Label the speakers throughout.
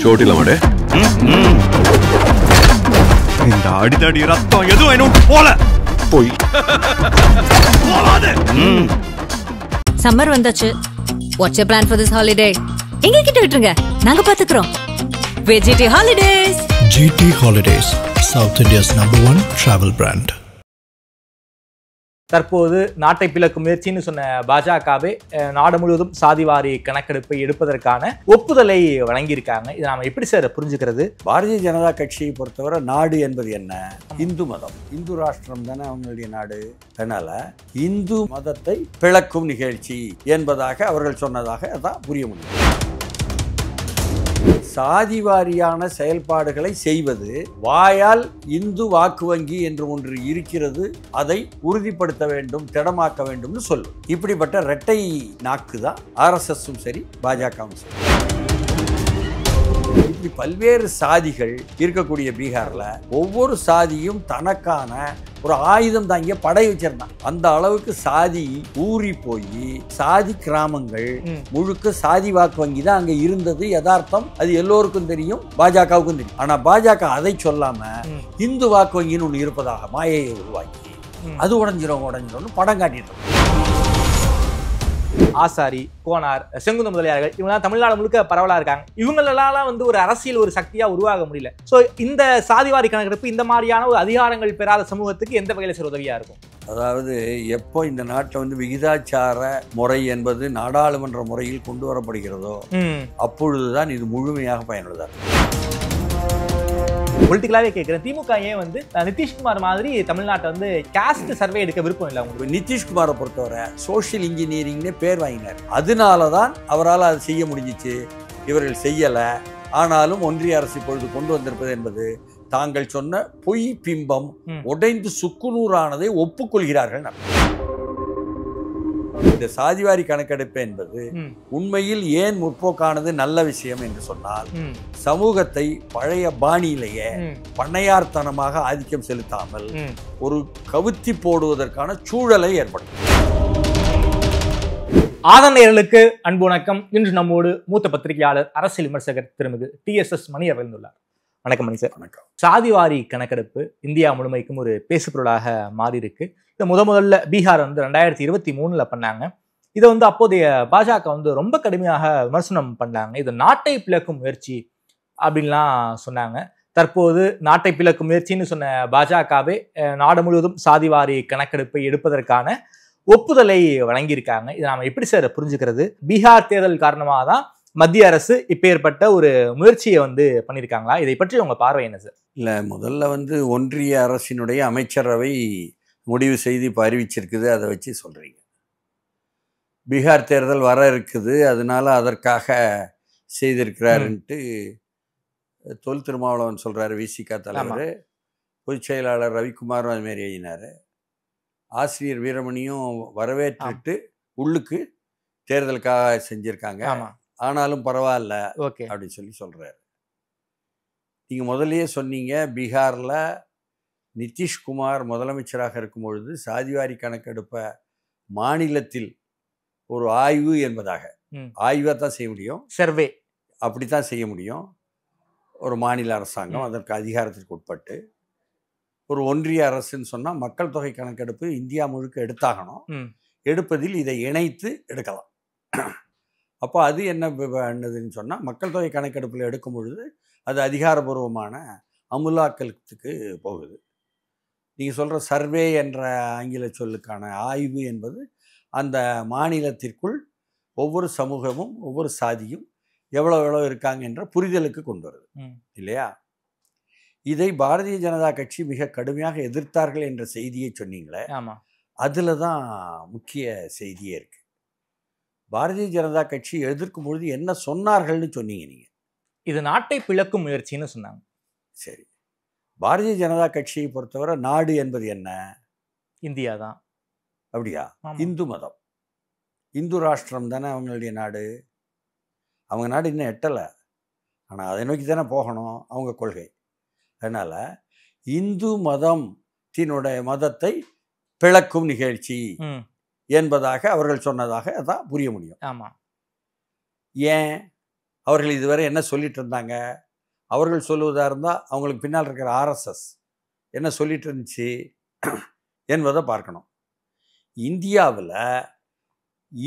Speaker 1: சோட்டிலமாடே இந்த அடிதடி ரத்தம் எதுவும் இன்னும் போல போய்
Speaker 2: சம்மர் வந்தாச்சு. What's your plan for this holiday? எங்க கிட்ட விட்டுருங்க, நாங்க பாத்துக்கிறோம். GT Holidays.
Speaker 3: GT Holidays, South India's #1 travel brand.
Speaker 4: தற்போது நாட்டை பிளக்கும் முயற்சின்னு சொன்ன பாஜகவே நாடு முழுவதும் சாதிவாரி கணக்கெடுப்பை எடுப்பதற்கான ஒப்புதலை வழங்கியிருக்காங்க. இதை நாம எப்படி சார் புரிஞ்சுக்கிறது?
Speaker 5: பாரதிய ஜனதா கட்சியை பொறுத்தவரை நாடு என்பது என்ன? இந்து மதம், இந்து ராஷ்டிரம் தானே அவங்களுடைய நாடு. அதனால இந்து மதத்தை பிளக்கும் நிகழ்ச்சி என்பதாக அவர்கள் சொன்னதாக அதான் புரிய முடியும். சாதிவாரியான செயல்பாடுகளை செய்வது, வாயால் இந்து வாக்கு வங்கி என்று ஒன்று இருக்கிறது, அதை உறுதிப்படுத்த வேண்டும், திடமாக்க வேண்டும்னு சொல்லும். இப்படிப்பட்ட இரட்டை நாக்கு தான் RSSம் சரி பாஜகவும் சரி. இப்படி பல்வேறு சாதிகள் இருக்கக்கூடிய பீகார்ல ஒவ்வொரு சாதியும் தனக்கான ஒரு ஆயுதம் தாங்கிய படை வச்சிருந்தான். அந்த அளவுக்கு சாதி ஊறி போய் சாதி கிராமங்கள் முழுக்க சாதி வாக்கு வங்கி தான் அங்க இருந்தது. யதார்த்தம், அது எல்லோருக்கும் தெரியும், பாஜகவுக்கும் தெரியும். ஆனா பாஜக அதை சொல்லாம இந்து வாக்கு வங்கின்னு ஒண்ணு இருப்பதாக மாயையை உருவாக்கி அது உடஞ்சிரும் படம் காட்டிட்டு
Speaker 4: ஆசாரி, கோனார், செங்குந்த முதலியார்கள் இவங்கெல்லாம் தமிழ்நாடு முழுக்க பரவலா இருக்காங்க. இவங்களெல்லாம் வந்து ஒரு அரசியல் ஒரு சக்தியா உருவாக முடியல. ஸோ இந்த சாதிவாரி கணக்கெடுப்பு இந்த மாதிரியான ஒரு அதிகாரங்கள் பெறாத சமூகத்துக்கு எந்த வகையில சார் உதவியா இருக்கும்?
Speaker 5: அதாவது எப்போ இந்த நாட்டில் வந்து விகிதாச்சார முறை என்பது நாடாளுமன்ற முறையில் கொண்டு வரப்படுகிறதோ அப்பொழுதுதான் இது முழுமையாக பயனுள்ளதாக இருக்கும்.
Speaker 4: பொலிட்டிக்கலாவே கேட்கிறேன், திமுக ஏன் வந்து நிதிஷ்குமார் மாதிரி தமிழ்நாட்டை வந்து காஸ்ட் சர்வே எடுக்க விருப்பம் இல்லை உங்களுக்கு?
Speaker 5: நிதிஷ்குமாரை பொறுத்தவரை சோசியல் இன்ஜினியரிங்னே பேர் வாங்கினார். அதனாலதான் அவரால் அதை செய்ய முடிஞ்சிச்சு. இவர்கள் செய்யலை. ஆனாலும் ஒன்றிய அரசு இப்பொழுது கொண்டு வந்திருப்பது என்பது தாங்கள் சொன்ன பொய் பிம்பம் உடைந்து சுக்குநூறானதை ஒப்புக்கொள்கிறார்கள். இந்த சாதிவாரி கணக்கெடுப்பு என்பது உண்மையில் ஏன் முற்போக்கானது நல்ல விஷயம் என்று சொன்னால், சமூகத்தை பழைய பாணியிலேயே பண்ணையார்த்தனமாக ஆதிக்கம் செலுத்தாமல் ஒரு கவுத்தி போடுவதற்கான சூழலை ஏற்படுத்தும்.
Speaker 4: ஆதனையர்களுக்கு அன்பு வணக்கம். இன்று நம்மோடு மூத்த பத்திரிகையாளர், அரசியல் விமர்சகர் திருமிகு TSS மணி அவர்கள் உள்ளார். வணக்கம் மணி சார்.
Speaker 5: வணக்கம்.
Speaker 4: சாதிவாரி கணக்கெடுப்பு இந்தியா முழுமைக்கும் ஒரு பேசுபொருளாக மாறி இருக்கு. இதை முதல்ல பீகார் வந்து 2023 பண்ணாங்க. இதை வந்து அப்போதைய பாஜக வந்து ரொம்ப கடுமையாக விமர்சனம் பண்ணாங்க. இது நாட்டை பிளக்கும் முயற்சி அப்படின்லாம் சொன்னாங்க. தற்போது நாட்டை பிளக்கும் முயற்சின்னு சொன்ன பாஜகவே நாடு முழுவதும் சாதிவாரி கணக்கெடுப்பை எடுப்பதற்கான ஒப்புதலை வழங்கியிருக்காங்க. இதை நாம எப்படி சார் புரிஞ்சுக்கிறது? பீகார் தேர்தல் காரணமாக தான் மத்திய அரசு இப்பேற்பட்ட ஒரு முயற்சியை வந்து பண்ணியிருக்காங்களா? இதை பற்றி உங்க பார்வை என்ன சார்?
Speaker 5: இல்லை, முதல்ல வந்து ஒன்றிய அரசினுடைய அமைச்சரவை முடிவு செய்து இப்போ அறிவிச்சிருக்குது. அதை வச்சு சொல்கிறீங்க. பீகார் தேர்தல் வர இருக்குது, அதனால அதற்காக செய்திருக்கிறாருன்ட்டு தொல் திருமாவளவன் சொல்கிறாரு. விசிக தலைவர், பொதுச் செயலாளர் ரவிக்குமாரும் அதுமாரி எழுதினார். ஆசிரியர் வீரமணியும் வரவேற்றுட்டு உள்ளுக்கு தேர்தலுக்காக செஞ்சுருக்காங்க, ஆனாலும் பரவாயில்ல அப்படின்னு சொல்லி சொல்கிறாரு. நீங்கள் முதல்லையே சொன்னீங்க, பீகாரில் நிதிஷ்குமார் முதலமைச்சராக இருக்கும் பொழுது சாதிவாரி கணக்கெடுப்பை மாநிலத்தில் ஒரு ஆய்வு என்பதாக, ஆய்வாக தான் செய்ய முடியும், சர்வே அப்படி தான் செய்ய முடியும். ஒரு மாநில அரசாங்கம் அதற்கு அதிகாரத்திற்கு உட்பட்டு, ஒரு ஒன்றிய அரசுன்னு சொன்னால் மக்கள் தொகை கணக்கெடுப்பு இந்தியா முழுக்க எடுத்தாகணும். எடுப்பதில் இதை இணைத்து எடுக்கலாம். அப்போ அது என்னதுன்னு சொன்னால், மக்கள் தொகை கணக்கெடுப்பில் எடுக்கும் பொழுது அது அதிகாரபூர்வமான அமுலாக்கத்துக்கு போகுது. நீங்கள் சொல்கிற சர்வே என்ற ஆங்கில சொல்லுக்கான ஆய்வு என்பது அந்த மாநிலத்திற்குள் ஒவ்வொரு சமூகமும் ஒவ்வொரு சாதியும் எவ்வளோ இருக்காங்க என்ற புரிதலுக்கு கொண்டு வருது இல்லையா? இதை பாரதிய ஜனதா கட்சி மிக கடுமையாக எதிர்த்தார்கள் என்ற செய்தியை சொன்னீங்களே, அதில் தான் முக்கிய செய்தியே இருக்குது. பாரதிய ஜனதா கட்சி எதிர்க்கும் பொழுது என்ன சொன்னார்கள்னு சொன்னீங்க நீங்கள்?
Speaker 4: இது நாட்டை பிளக்கும் முயற்சின்னு சொன்னாங்க.
Speaker 5: சரி, பாரதிய ஜனதா கட்சியை பொறுத்தவரை நாடு என்பது என்ன?
Speaker 4: இந்தியா தான்.
Speaker 5: அப்படியா? இந்து மதம், இந்து ராஷ்டிரம் தானே அவங்களுடைய நாடு. அவங்க நாடு இன்னும் எட்டலை, ஆனால் அதை நோக்கி தானே போகணும் அவங்க கொள்கை. அதனால் இந்து மதத்தை பிளக்கும் நிகழ்ச்சி என்பதாக அவர்கள் சொன்னதாக அதான் புரிய முடியும்.
Speaker 4: ஆமாம்.
Speaker 5: ஏன் அவர்கள் இதுவரை என்ன சொல்லிட்டு இருந்தாங்க? அவர்கள் சொல்லுவதாக இருந்தால் அவங்களுக்கு பின்னால் இருக்கிற ஆர்எஸ்எஸ் என்ன சொல்லிட்டு இருந்துச்சு என்பதை பார்க்கணும். இந்தியாவில்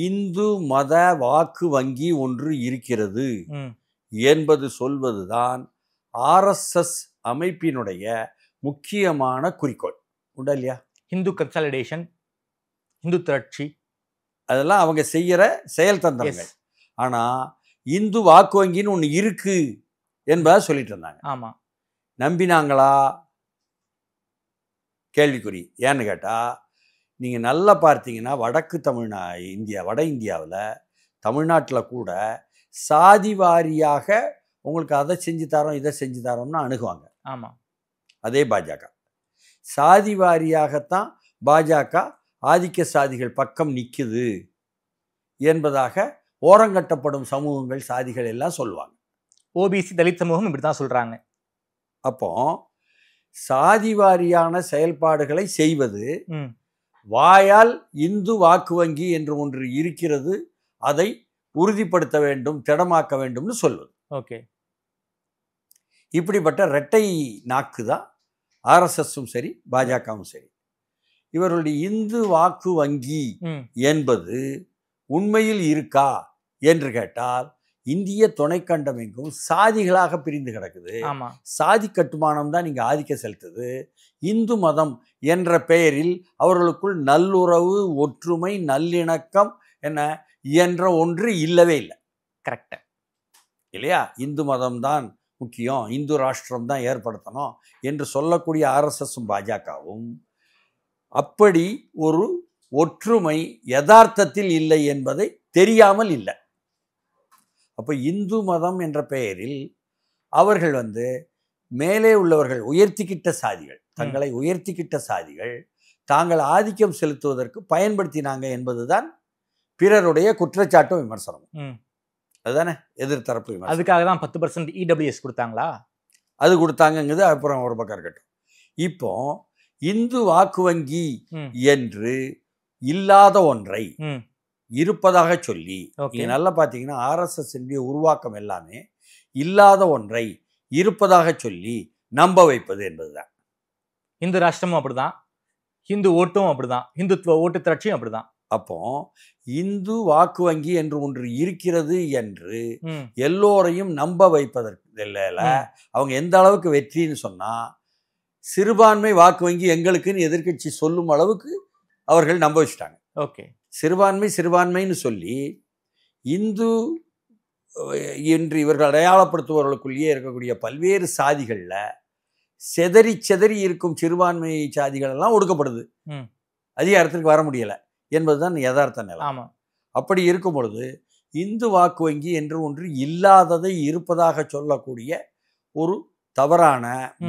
Speaker 5: இந்து மத வாக்கு வங்கி ஒன்று இருக்கிறது என்பது சொல்வதுதான் ஆர்எஸ்எஸ் அமைப்பினுடைய முக்கியமான குறிக்கோள். உண்டா இல்லையா?
Speaker 4: ஹிந்து கன்சாலிடேஷன், இந்து திரட்சி, அதெல்லாம்
Speaker 5: அவங்க செய்கிற செயல் தந்திரங்கள். ஆனால் இந்து வாக்கு வங்கின்னு ஒன்று இருக்கு என்பதை சொல்லிட்டு இருந்தாங்க.
Speaker 4: ஆமாம்.
Speaker 5: நம்பினாங்களா? கேள்விக்குறி. ஏன்னு கேட்டால், நீங்கள் நல்லா பார்த்தீங்கன்னா வட இந்தியாவில் தமிழ்நாட்டில் கூட சாதி வாரியாக உங்களுக்கு அதை செஞ்சு தரோம் இதை செஞ்சு தரோம்னு அணுகுவாங்க.
Speaker 4: ஆமாம்.
Speaker 5: அதே பாஜக சாதி வாரியாகத்தான் பாஜக ஆதிக்க சாதிகள் பக்கம் நிற்குது என்பதாக ஓரங்கட்டப்படும் சமூகங்கள் சாதிகள் எல்லாம் சொல்லுவாங்க.
Speaker 4: ஓபிசி தலித் சமூகம் இப்படி தான் சொல்கிறாங்க.
Speaker 5: அப்போ சாதி வாரியான செயல்பாடுகளை செய்வது, வாயால் இந்து வாக்கு வங்கி என்று ஒன்று இருக்கிறது, அதை உறுதிப்படுத்த வேண்டும், திடமாக்க வேண்டும்னு சொல்வது.
Speaker 4: ஓகே.
Speaker 5: இப்படிப்பட்ட இரட்டை நாக்கு தான் ஆர்எஸ்எஸும் சரி பாஜகவும் சரி. இவர்களுடைய இந்து வாக்கு வங்கி என்பது உண்மையில் இருக்கா என்று கேட்டால், இந்திய துணைக்கண்டம் எங்கும் சாதிகளாக பிரிந்து கிடக்குது. சாதி கட்டுமானம் தான் இங்கே ஆதிக்க செலுத்துது. இந்து மதம் என்ற பெயரில் அவர்களுக்குள் நல்லுறவு, ஒற்றுமை, நல்லிணக்கம் என்ற ஒன்று இல்லவே இல்லை.
Speaker 4: கரெக்ட்
Speaker 5: இல்லையா? இந்து மதம் தான் முக்கியம், இந்து ராஷ்டிரம் தான் ஏற்படுத்தணும் என்று சொல்லக்கூடிய ஆர்எஸ்எஸும் பாஜகவும் அப்படி ஒரு ஒற்றுமை யதார்த்தத்தில் இல்லை என்பதை தெரியாமல் இல்லை. அப்போ இந்து மதம் என்ற பெயரில் அவர்கள் மேலே உள்ளவர்கள் உயர்த்திக்கிட்ட சாதிகள், தங்களை உயர்த்திக்கிட்ட சாதிகள் தாங்கள் ஆதிக்கம் செலுத்துவதற்கு பயன்படுத்தினாங்க என்பதுதான் பிறருடைய குற்றச்சாட்டும் விமர்சனம். அதுதானே எதிர்த்தரப்பு விமர்சனம்.
Speaker 4: அதுக்காக தான் 10% EWS கொடுத்தாங்களா?
Speaker 5: அது கொடுத்தாங்கங்கிறது அப்புறம் ஒரு பக்கம் இருக்கட்டும். இப்போ இந்து வாக்கு வங்கி என்று இல்லாத ஒன்றை இருப்பதாக சொல்லி, நீங்க நல்லா பார்த்தீங்கன்னா ஆர்எஸ்எஸ் உருவாக்கம் எல்லாமே இல்லாத ஒன்றை இருப்பதாக சொல்லி நம்ப வைப்பது என்பதுதான்.
Speaker 4: இந்து ராஷ்டிரமும் அப்படிதான், இந்து ஓட்டும் அப்படிதான், இந்துத்துவ ஓட்டு திரட்சியும் அப்படிதான்.
Speaker 5: அப்போ இந்து வாக்கு வங்கி என்று ஒன்று இருக்கிறது என்று எல்லோரையும் நம்ப வைப்பதற்கு இல்ல. அவங்க எந்த அளவுக்கு வெற்றின்னு சொன்னா, சிறுபான்மை வாக்கு வங்கி எங்களுக்குன்னு எதிர்க்கட்சி சொல்லும் அளவுக்கு அவர்கள் நம்ப வச்சுட்டாங்க.
Speaker 4: ஓகே.
Speaker 5: சிறுபான்மைன்னு சொல்லி இந்து என்று இவர்கள் அடையாளப்படுத்துபவர்களுக்குள்ளேயே இருக்கக்கூடிய பல்வேறு சாதிகளில் செதறி செதறி இருக்கும் சிறுபான்மை சாதிகள் எல்லாம் ஒடுக்கப்படுது, அதிகாரத்திற்கு வர முடியலை என்பதுதான் யதார்த்த நிலை. அப்படி இருக்கும் பொழுது இந்து வாக்கு வங்கி என்று ஒன்று இல்லாததை இருப்பதாக சொல்லக்கூடிய ஒரு தவறான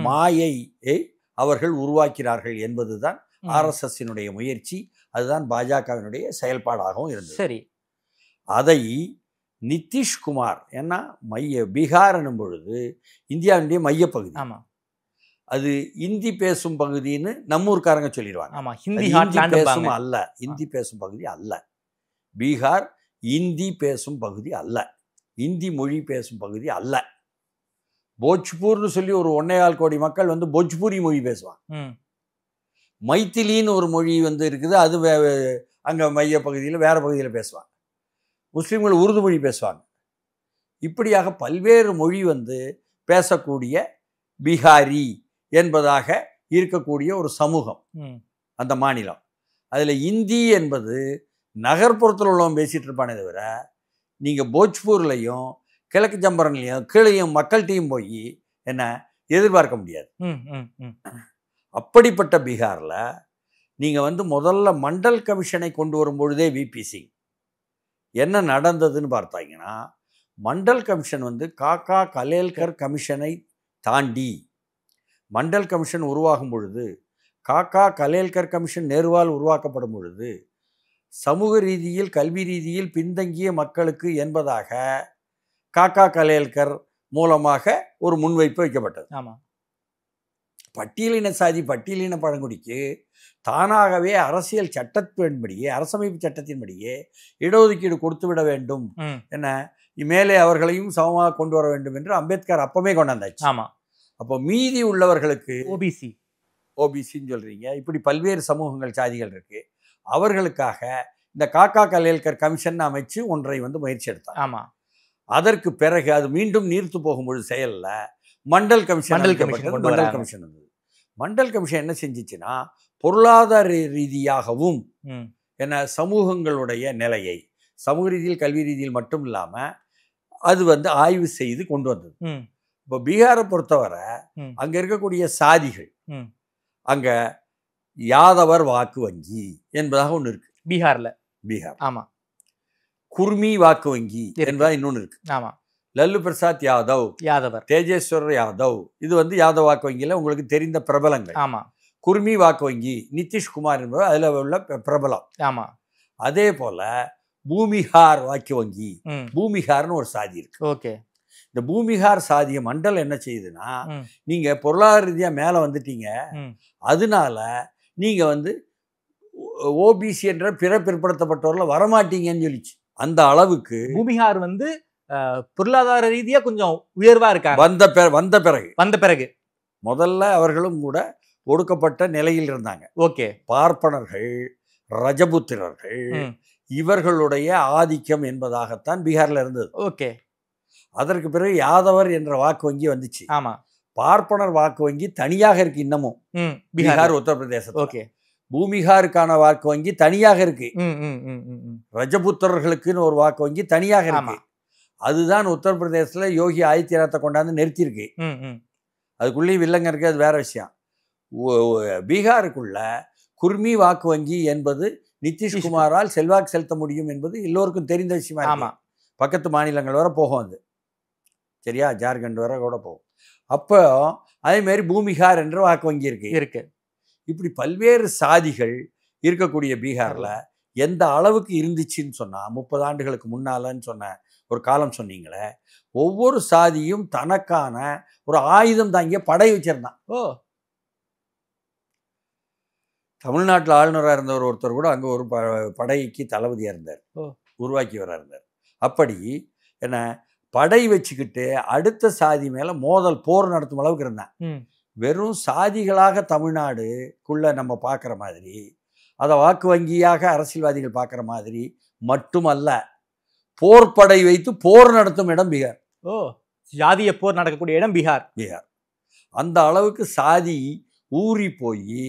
Speaker 5: மாயையை அவர்கள் உருவாக்கிறார்கள் என்பதுதான் ஆர்எஸ்எஸ்னுடைய முயற்சி. அதுதான் பாஜகவினுடைய செயல்பாடாகவும் இருந்தது.
Speaker 4: சரி,
Speaker 5: அதை நிதிஷ்குமார், ஏன்னா பீகார் எனும் பொழுது இந்தியாவுடைய மையப்பகுதி, அது இந்தி பேசும் பகுதின்னு நம்மூர்காரங்க சொல்லிடுவாங்க. இந்தி பேசும் பகுதி அல்ல. பீகார் இந்தி பேசும் பகுதி அல்ல, இந்தி மொழி பேசும் பகுதி அல்ல. போஜ்பூர்னு சொல்லி ஒரு 1.25 கோடி மக்கள் போஜ்பூரி மொழி பேசுவாங்க. மைத்திலின்னு ஒரு மொழி இருக்குது, அது அங்கே மைய பகுதியில் வேற பகுதியில் பேசுவாங்க. முஸ்லீம்கள் உருது மொழி பேசுவாங்க. இப்படியாக பல்வேறு மொழி பேசக்கூடிய பீகாரி என்பதாக இருக்கக்கூடிய ஒரு சமூகம் அந்த மாநிலம். அதில் இந்தி என்பது நகர்ப்புறத்தில் உள்ளவன் பேசிகிட்டு இருப்பானே தவிர, நீங்கள் போஜ்பூர்லையும் கிழக்கு ஜம்பரன்லையும் கீழையும் மக்கள்கிட்டையும் போய் எதிர்பார்க்க முடியாது. அப்படிப்பட்ட பீகாரில் நீங்கள் முதல்ல மண்டல் கமிஷனை கொண்டு வரும்பொழுதே விபி சிங் என்ன நடந்ததுன்னு பார்த்தாங்கன்னா, மண்டல் கமிஷன் காக்கா கலேல்கர் கமிஷனை தாண்டி மண்டல் கமிஷன் உருவாகும் பொழுது, காக்கா கலேல்கர் கமிஷன் நேருவால் உருவாக்கப்படும் பொழுது, சமூக ரீதியில் கல்வி ரீதியில் பின்தங்கிய மக்களுக்கு என்பதாக காக்கா கலேல்கர் மூலமாக ஒரு முன்வைப்பு வைக்கப்பட்டது. பட்டியலின சாதி பட்டியலின பழங்குடிக்கு தானாகவே அரசியல் சட்டத்தின்படியே, அரசமைப்பு சட்டத்தின்படியே இடஒதுக்கீடு கொடுத்து விட வேண்டும் மேலே அவர்களையும் சமமாக கொண்டு வர வேண்டும் என்று அம்பேத்கர் அப்பவே கொண்டாந்தாச்சு.
Speaker 4: ஆமா.
Speaker 5: அப்போ மீதி உள்ளவர்களுக்கு
Speaker 4: ஓபிசின்னு
Speaker 5: சொல்றீங்க. இப்படி பல்வேறு சமூகங்கள் சாதிகள் இருக்கு. அவர்களுக்காக இந்த காக்கா கலேல்கர் கமிஷன் அமைச்சு ஒன்றை முயற்சி எடுத்தார்.
Speaker 4: ஆமா.
Speaker 5: அதற்கு பிறகு அது மீண்டும் நீர்த்து போகும்பொழுது செயல்ல மண்டல் கமிஷன் இருந்தது. மண்டல் கமிஷன் என்ன செஞ்சிச்சுன்னா, பொருளாதார ரீதியாகவும் என்ன சமூகங்களுடைய நிலையை சமூக ரீதியில் கல்வி ரீதியில் மட்டும் இல்லாம அது ஆய்வு செய்து கொண்டு வந்தது. இப்போ பீகாரை பொறுத்தவரை அங்க இருக்கக்கூடிய சாதிகள், அங்க யாதவர் வாக்கு வங்கி என்பதாக ஒன்று இருக்கு பீகார்.
Speaker 4: ஆமா.
Speaker 5: குர்மி வாக்கு வங்கி என்பதாக இன்னொன்று இருக்கு.
Speaker 4: ஆமா.
Speaker 5: லல்லு பிரசாத் யாதவர், தேஜேஸ்வர் யாதவ், இது யாதவ் வாக்கு வங்கியில உங்களுக்கு தெரிந்த பிரபலங்கள்.
Speaker 4: ஆமா.
Speaker 5: குர்மி வாக்கு வங்கி நிதிஷ்குமார் என்பவர் அதுல உள்ள பிரபலம்.
Speaker 4: ஆமா.
Speaker 5: அதே போல பூமிஹார் வாக்கு வங்கி, பூமிஹார்னு ஒரு சாதி இருக்கு.
Speaker 4: ஓகே.
Speaker 5: இந்த பூமிஹார் சாதிய மண்டல் என்ன செய்யுதுன்னா, நீங்க பொருளாதார ரீதியா மேல வந்துட்டீங்க, அதனால நீங்க ஓபிசி என்ற பிற பிற்படுத்தப்பட்டவர்ல வரமாட்டீங்கன்னு சொல்லிச்சு. அந்த அளவுக்கு
Speaker 4: பூமிஹார் பொருளாதார ரீதியா கொஞ்சம் உயர்வா இருக்காங்க.
Speaker 5: வந்த பிறகு முதல்ல அவர்களும் கூட ஒடுக்கப்பட்ட நிலையில் இருந்தாங்க.
Speaker 4: ஓகே.
Speaker 5: பார்ப்பனர்கள், ரஜபுத்திரர்கள், இவர்களுடைய ஆதிக்கம் என்பதாகத்தான் பீகார்ல இருந்தது.
Speaker 4: ஓகே.
Speaker 5: அதற்கு பிறகு யாதவர் என்ற வாக்கு வங்கி வந்துச்சு.
Speaker 4: ஆமா.
Speaker 5: பார்ப்பனர் வாக்கு வங்கி தனியாக இருக்கு இன்னமும் பீகார், உத்தரப்பிரதேசம்.
Speaker 4: ஓகே.
Speaker 5: பூமிஹாருக்கான வாக்கு வங்கி தனியாக இருக்கு. ரஜபுத்திரர்களுக்குன்னு ஒரு வாக்கு வங்கி தனியாக இருக்கு. அதுதான் உத்தரப்பிரதேசத்துல யோகி ஆதித்யநாத்தை கொண்டாந்து நிறுத்தியிருக்கு. அதுக்குள்ளேயும் வில்லங்க இருக்கு, அது வேற விஷயம். பீகாருக்குள்ள குர்மி வாக்கு வங்கி என்பது நிதிஷ்குமாரால் செல்வாக்கு செலுத்த முடியும் என்பது எல்லோருக்கும் தெரிந்த விஷயமா இருக்கு. பக்கத்து மாநிலங்கள் வர போகும் அது, சரியா, ஜார்க்கண்ட் வர கூட போகும். அப்போ அதே மாதிரி பூமிஹார் என்ற வாக்கு வங்கி இருக்கு. இப்படி பல்வேறு சாதிகள் இருக்கக்கூடிய பீகார்ல எந்த அளவுக்கு இருந்துச்சுன்னு சொன்னா, 30 ஆண்டுகளுக்கு முன்னாலன்னு சொன்ன ஒரு காலம் சொன்னீங்களே, ஒவ்வொரு சாதியும் தனக்கான ஒரு ஆயுதம் தாங்கிய படை வச்சிருந்தான். தமிழ்நாட்டில் ஆளுநராக இருந்தவர் ஒருத்தர் கூட அங்கே ஒரு படைக்கு தளபதியாக இருந்தார், உருவாக்கியவராக இருந்தார். அப்படி என்ன படை வச்சுக்கிட்டு அடுத்த சாதி மேலே போர் நடத்தும் அளவுக்கு இருந்தான். வெறும் சாதிகளாக தமிழ்நாடுக்குள்ள நம்ம பார்க்குற மாதிரி, அதை வாக்கு வங்கியாக அரசியல்வாதிகள் பார்க்குற மாதிரி மட்டுமல்ல, போர்ப்படை வைத்து போர் நடத்தும் இடம் பீகார்.
Speaker 4: ஜாதிய போர் நடக்கக்கூடிய இடம் பீகார்.
Speaker 5: அந்த அளவுக்கு சாதி ஊறி போய்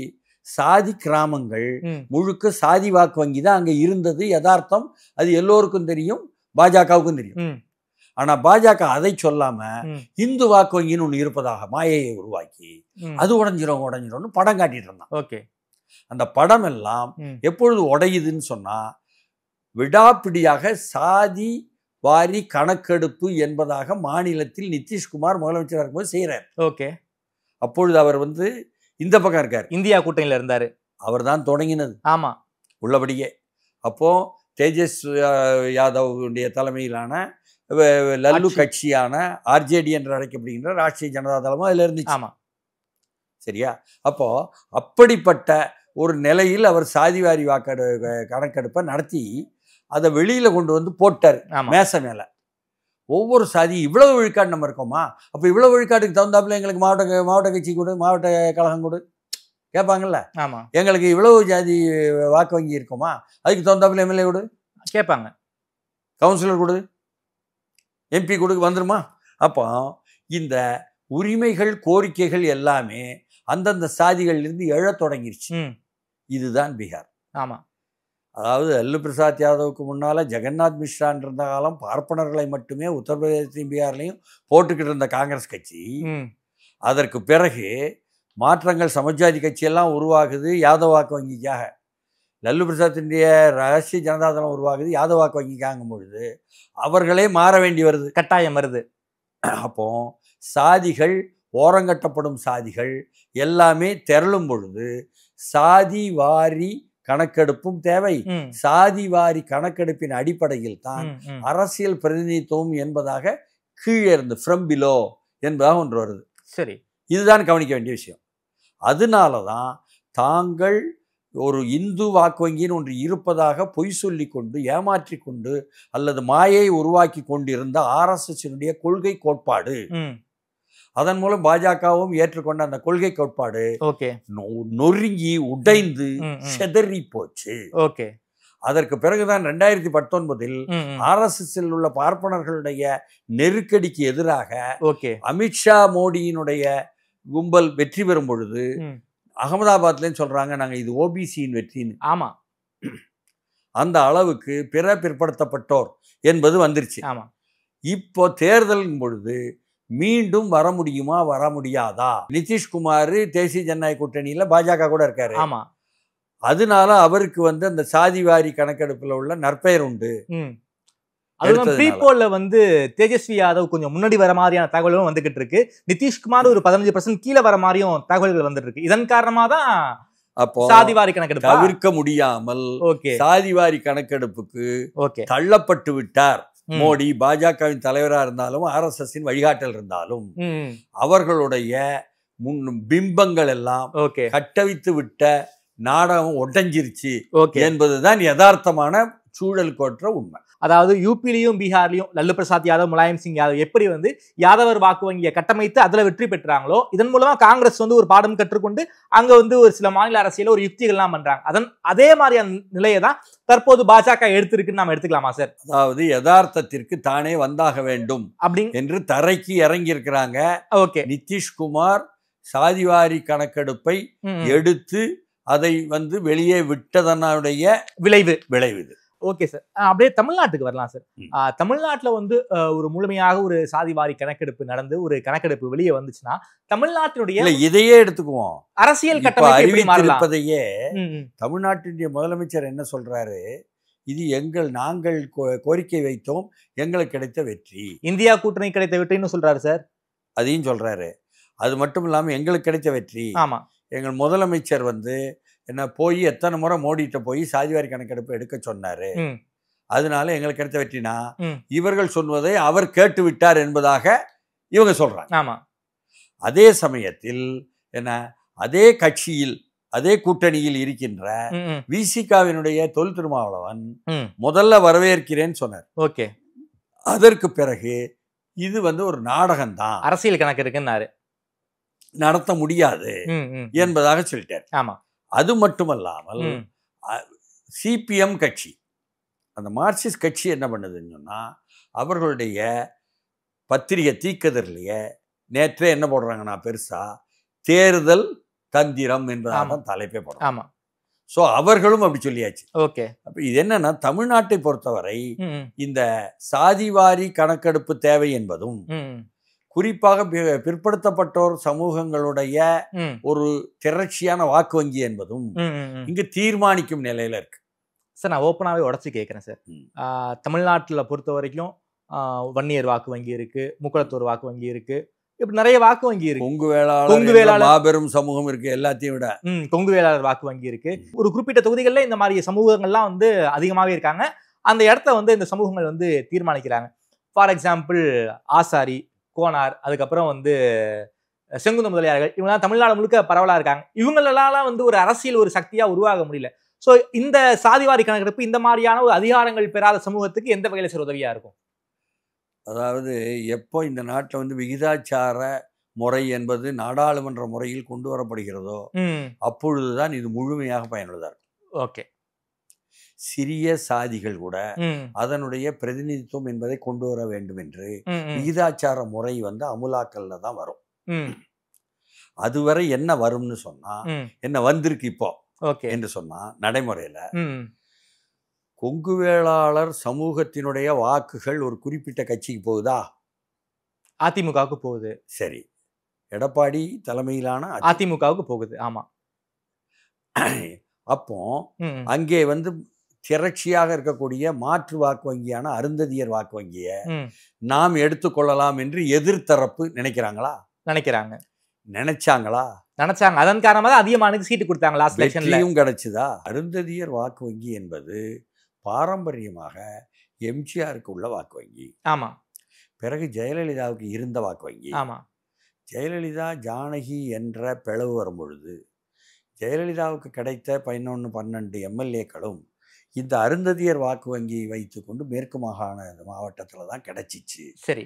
Speaker 5: சாதி கிராமங்கள் முழுக்க சாதி வாக்கு வங்கி தான் அங்க இருந்தது. யதார்த்தம், அது எல்லோருக்கும் தெரியும், பாஜகவுக்கும் தெரியும். ஆனா பாஜக அதை சொல்லாம இந்து வாக்கு வங்கின்னு ஒண்ணு இருப்பதாக மாயையை உருவாக்கி அது உடைஞ்சிரும் படம் காட்டிட்டு இருந்தான்.
Speaker 4: ஓகே.
Speaker 5: அந்த படம் எல்லாம் எப்பொழுது உடையுதுன்னு சொன்னா, விடாப்பிடியாக சாதி வாரி கணக்கெடுப்பு என்பதாக மாநிலத்தில் நிதிஷ்குமார் முதலமைச்சராக இருக்கும்போது செய்யறார்.
Speaker 4: ஓகே.
Speaker 5: அப்பொழுது அவர் இந்த பக்கம் இருக்கார்,
Speaker 4: இந்தியா கூட்டணியில இருந்தாரு.
Speaker 5: அவர் தான் தொடங்கினது.
Speaker 4: ஆமா,
Speaker 5: உள்ளபடியே. அப்போ தேஜஸ் யாதவுடைய தலைமையிலான லல்லு கட்சியான ஆர்ஜேடி என்று அழைக்கப்படுகின்ற ராஷ்டிரிய ஜனதா தளமும் அதுல இருந்துச்சு.
Speaker 4: ஆமா,
Speaker 5: சரியா. அப்போ அப்படிப்பட்ட ஒரு நிலையில் அவர் சாதிவாரி கணக்கெடுப்பை நடத்தி அதை வெளியில கொண்டு போட்டார் மேச மேல. ஒவ்வொரு சாதி இவ்வளவு விழுக்காடு நம்ம இருக்கோமா, அப்போ இவ்வளவு விழுக்காட்டுக்கு தகுந்தாப்புல எங்களுக்கு மாவட்ட கட்சி கொடு, மாவட்ட கழகம் கொடு கேட்பாங்கல்ல.
Speaker 4: ஆமா,
Speaker 5: எங்களுக்கு இவ்வளவு ஜாதி வாக்கு வங்கி இருக்குமா, அதுக்கு தகுந்தாப்புல எம்எல்ஏ கொடு
Speaker 4: கேட்பாங்க,
Speaker 5: கவுன்சிலர் கொடு, எம்பி கொடு, வந்துருமா. அப்போ இந்த உரிமைகள் கோரிக்கைகள் எல்லாமே அந்தந்த சாதிகள்ல இருந்து எழத் தொடங்கிருச்சு. இதுதான் பீகார்.
Speaker 4: ஆமா,
Speaker 5: அதாவது லல்லு பிரசாத் யாதவுக்கு முன்னால ஜெகநாத் மிஸ்ரான் இருந்த காலம் பார்ப்பனர்களை மட்டுமே உத்தரப்பிரதேசத்தையும் பீகார்லையும் போட்டுக்கிட்டு இருந்த காங்கிரஸ் கட்சி, அதற்கு பிறகு மாற்றங்கள் சமாஜ்வாதி கட்சியெல்லாம் உருவாகுது யாதவ் வாக்கு வங்கிக்காக. லல்லு பிரசாத்தினுடைய ராஷ்டிரிய ஜனதா தளம் உருவாகுது யாதவ் வாக்கு வங்கிக்காங்கும் பொழுது அவர்களே மாற வேண்டி வருது,
Speaker 4: கட்டாயம் வருது.
Speaker 5: அப்போ சாதிகள், ஓரங்கட்டப்படும் சாதிகள் எல்லாமே திரளும் பொழுது சாதி வாரி கணக்கெடுப்பும் தேவை. சாதி வாரி கணக்கெடுப்பின் அடிப்படையில் தான் அரசியல் பிரதிநிதித்துவம் என்பதாக கீழே இருந்து ஃப்ரம் பிலோ என்பதாக ஒன்று வருது.
Speaker 4: சரி,
Speaker 5: இதுதான் கவனிக்க வேண்டிய விஷயம். அதனாலதான் தாங்கள் ஒரு இந்து வாக்கு வங்கின்னு ஒன்று இருப்பதாக பொய் சொல்லி கொண்டு ஏமாற்றி கொண்டு அல்லது மாயை உருவாக்கி கொண்டிருந்த ஆர்எஸ்எஸ்னுடைய கொள்கை கோட்பாடு. அதன் மூலம் பாஜகவும் ஏற்றுக்கொண்ட அந்த கொள்கை கோட்பாடு நொறுங்கி உடைந்து செதறி போச்சு. அதற்கு பிறகுதான் 2019 ஆர்எஸ்எஸ்ஸில் உள்ள பார்ப்பனர்களுடைய நெருக்கடிக்கு எதிராக அமித்ஷா மோடியினுடைய கும்பல் வெற்றி பெறும் பொழுது அகமதாபாத்லன்னு சொல்றாங்க நாங்க இது ஓபிசியின் வெற்றின்னு.
Speaker 4: ஆமா,
Speaker 5: அந்த அளவுக்கு பிற்படுத்தப்பட்டோர் என்பது வந்துருச்சு.
Speaker 4: ஆமா,
Speaker 5: இப்போ தேர்தல் பொழுது மீண்டும் வர முடியுமா வர முடியாதா? நிதிஷ்குமார் தேசிய ஜனநாயக கூட்டணியில பாஜக கூட இருக்காரு.
Speaker 4: ஆமா,
Speaker 5: அதனால அவருக்கு அந்த சாதிவாரி கணக்கெடுப்புல உள்ள நற்பெயர் உண்டு.
Speaker 4: ப்ரீபோல்ல தேஜஸ்வி யாதவ் கொஞ்சம் முன்னாடி வர மாதிரியான தகவல்களும் வந்துகிட்டு இருக்கு. நிதிஷ்குமார் ஒரு 15% கீழே வர மாதிரியும் தகவல்கள் வந்துட்டு இருக்கு. இதன் காரணமா தான் அப்போ சாதிவாரி கணக்கெடுப்பு
Speaker 5: தவிர்க்க முடியாமல் சாதிவாரி கணக்கெடுப்புக்கு தள்ளப்பட்டு விட்டார் மோடி. பாஜகவின் தலைவராக இருந்தாலும் ஆர்எஸ்எஸ்ஸின் வழிகாட்டல் இருந்தாலும் அவர்களுடைய பிம்பங்கள் எல்லாம் கட்டவித்து விட்ட நாடகம் ஒட்டஞ்சிருச்சு என்பதுதான் யதார்த்தமான சூழல் கோற்ற உண்மை.
Speaker 4: அதாவது யூபிலையும் பீகார்லையும் லல்லு பிரசாத் யாதவ், முலாயம் சிங் யாதவ் எப்படி யாதவர் வாக்கு வங்கியை கட்டமைத்து அதுல வெற்றி பெற்றாங்களோ இதன் மூலமா காங்கிரஸ் ஒரு பாடம் கற்றுக்கொண்டு அங்க ஒரு சில மாநில அரசியல ஒரு யுக்திகள்லாம் பண்றாங்க. அதே மாதிரியான நிலையை தான் தற்போது பாஜக எடுத்திருக்குன்னு நாம எடுத்துக்கலாமா சார்?
Speaker 5: அதாவது யதார்த்தத்திற்கு தானே வந்தாக வேண்டும் என்று தரைக்கு இறங்கி இருக்கிறாங்க. நிதிஷ்குமார் சாதிவாரி கணக்கெடுப்பை எடுத்து அதை வெளியே விட்டதனுடைய விளைவு.
Speaker 4: ஓகே சார், அப்படியே தமிழ்நாட்டுக்கு வரலாம் சார். தமிழ்நாட்டுல ஒரு முழுமையாக ஒரு சாதிவாரி கணக்கெடுப்பு நடந்து ஒரு கணக்கெடுப்பு வெளியே வந்துச்சுன்னா தமிழ்நாட்டினுடைய
Speaker 5: இதையே எடுத்துக்குவோம்.
Speaker 4: அரசியல் கட்டமைப்பதையே
Speaker 5: தமிழ்நாட்டினுடைய முதலமைச்சர் என்ன சொல்றாரு? இது நாங்கள் கோரிக்கை வைத்தோம், எங்களுக்கு கிடைத்த வெற்றி.
Speaker 4: இந்தியா கூட்டணி கிடைத்த வெற்றின்னு சொல்றாரு சார்.
Speaker 5: அதையும் சொல்றாரு. அது மட்டும் இல்லாம எங்களுக்கு கிடைத்த வெற்றி.
Speaker 4: ஆமா,
Speaker 5: எங்கள் முதலமைச்சர் என்ன போய் எத்தனை முறை மோடிட்ட போய் சாதிவாரி கணக்கெடுப்பு எடுக்க சொன்னாரு, அதனால எங்களுக்கு கிடைத்த வெற்றினா இவர்கள் சொல்வதை அவர் கேட்டு விட்டார் என்பதாக இவங்க சொல்றாங்க.
Speaker 4: ஆமா,
Speaker 5: அதே சமயத்தில் அதே கட்சியில் அதே கூட்டணியில் இருக்கின்ற விசிகாவினுடைய தொல் திருமாவளவன் முதல்ல வரவேற்கிறேன்னு சொன்னார்.
Speaker 4: ஓகே,
Speaker 5: அதற்கு பிறகு இது ஒரு நாடகம்தான்,
Speaker 4: அரசியல் கணக்கு இருக்குன்னாரு,
Speaker 5: நடத்த முடியாது என்பதாக சொல்லிட்டார்.
Speaker 4: ஆமா,
Speaker 5: அது மட்டுமல்லாமல் சிபிஎம் கட்சி, அந்த மார்க்சிஸ்ட் கட்சி என்ன பண்ணுதுன்னு சொன்னா அவர்களுடைய பத்திரிகை தீக்கதிர்லையே நேற்றே என்ன போடுறாங்கன்னா பெருசா தேர்தல் தந்திரம் என்பதாக தலைப்பே போடுறாங்க.
Speaker 4: ஆமா,
Speaker 5: ஸோ அவர்களும் அப்படி சொல்லியாச்சு.
Speaker 4: ஓகே,
Speaker 5: அப்ப இது என்னன்னா தமிழ்நாட்டை பொறுத்தவரை இந்த சாதிவாரி கணக்கெடுப்பு தேவை என்பதும் குறிப்பாக பிற்படுத்தப்பட்டோர் சமூகங்களுடைய ஒரு திரட்சியான வாக்கு வங்கி என்பதும் இங்கு தீர்மானிக்கும் நிலையில இருக்கு.
Speaker 4: சார், நான் ஓப்பனாகவே உடச்சி கேட்குறேன் சார். தமிழ்நாட்டில் பொறுத்த வரைக்கும் வன்னியர் வாக்கு வங்கி இருக்கு, முக்குளத்தூர் வாக்கு வங்கி இருக்கு, இப்படி நிறைய வாக்கு வங்கி இருக்கு.
Speaker 5: கொங்கு வேளாளர் மாபெரும் சமூகம் இருக்கு. எல்லாத்தையும் விட
Speaker 4: கொங்கு வேளாளர் வாக்கு வங்கி இருக்கு. ஒரு குறிப்பிட்ட தொகுதிகளில் இந்த மாதிரி சமூகங்கள்லாம் அதிகமாகவே இருக்காங்க. அந்த இடத்த இந்த சமூகங்கள் தீர்மானிக்கிறாங்க. ஃபார் எக்ஸாம்பிள் ஆசாரி, கோனார், அதுக்கப்புறம் செங்குந்த முதலியார்கள், இவங்கெல்லாம் தமிழ்நாடு முழுக்க பரவலா இருக்காங்க. இவங்களெல்லாம் ஒரு அரசியல் ஒரு சக்தியா உருவாக முடியல. ஸோ இந்த சாதிவாரி கணக்கெடுப்பு இந்த மாதிரியான ஒரு அதிகாரங்கள் பெறாத சமூகத்துக்கு எந்த வகையில சார் உதவியா இருக்கும்?
Speaker 5: அதாவது எப்போ இந்த நாட்டில் விகிதாச்சார முறை என்பது நாடாளுமன்ற முறையில் கொண்டு வரப்படுகிறதோ அப்பொழுதுதான் இது முழுமையாக பயனுள்ளதா இருக்கும்.
Speaker 4: ஓகே,
Speaker 5: சிறிய சாதிகள் கூட அதனுடைய பிரதிநிதித்துவம் என்பதை கொண்டு வர வேண்டும் என்று விகிதாச்சார முறை அமுலாக்கல்ல தான் வரும். அதுவரை என்ன வரும்னு சொன்னா என்ன வந்திருக்கு இப்போ என்று சொன்னா நடைமுறையில கொங்கு வேளாளர் சமூகத்தினுடைய வாக்குகள் ஒரு குறிப்பிட்ட கட்சிக்கு போகுதா?
Speaker 4: அதிமுகவுக்கு போகுது.
Speaker 5: சரி, எடப்பாடி தலைமையிலான
Speaker 4: அதிமுகவுக்கு போகுது. ஆமா,
Speaker 5: அப்போ அங்கே திரட்சியாக இருக்கக்கூடிய மாற்று வாக்கு வங்கியான அருந்ததியர் வாக்கு வங்கியை நாம் எடுத்துக்கொள்ளலாம் என்று எதிர்த்தரப்பு நினைக்கிறாங்களா? நினைச்சாங்களா?
Speaker 4: அதன் காரணமாக அதிகமானுக்கு சீட்டு கொடுத்தாங்களா?
Speaker 5: வெற்றியும் கிடைச்சுதா? அருந்ததியர் வாக்கு வங்கி என்பது பாரம்பரியமாக எம்ஜிஆருக்கு உள்ள வாக்கு வங்கி.
Speaker 4: ஆமா,
Speaker 5: பிறகு ஜெயலலிதாவுக்கு இருந்த வாக்கு வங்கி.
Speaker 4: ஆமா,
Speaker 5: ஜெயலலிதா ஜானகி என்ற பிளவு வரும் பொழுது ஜெயலலிதாவுக்கு கிடைத்த 11, 12 எம்எல்ஏக்களும் இந்த அருந்ததியர் வாக்கு வங்கியை வைத்துக்கொண்டு மேற்கு மாகாண மாவட்டத்தில் தான் கிடைச்சிச்சு.
Speaker 4: சரி.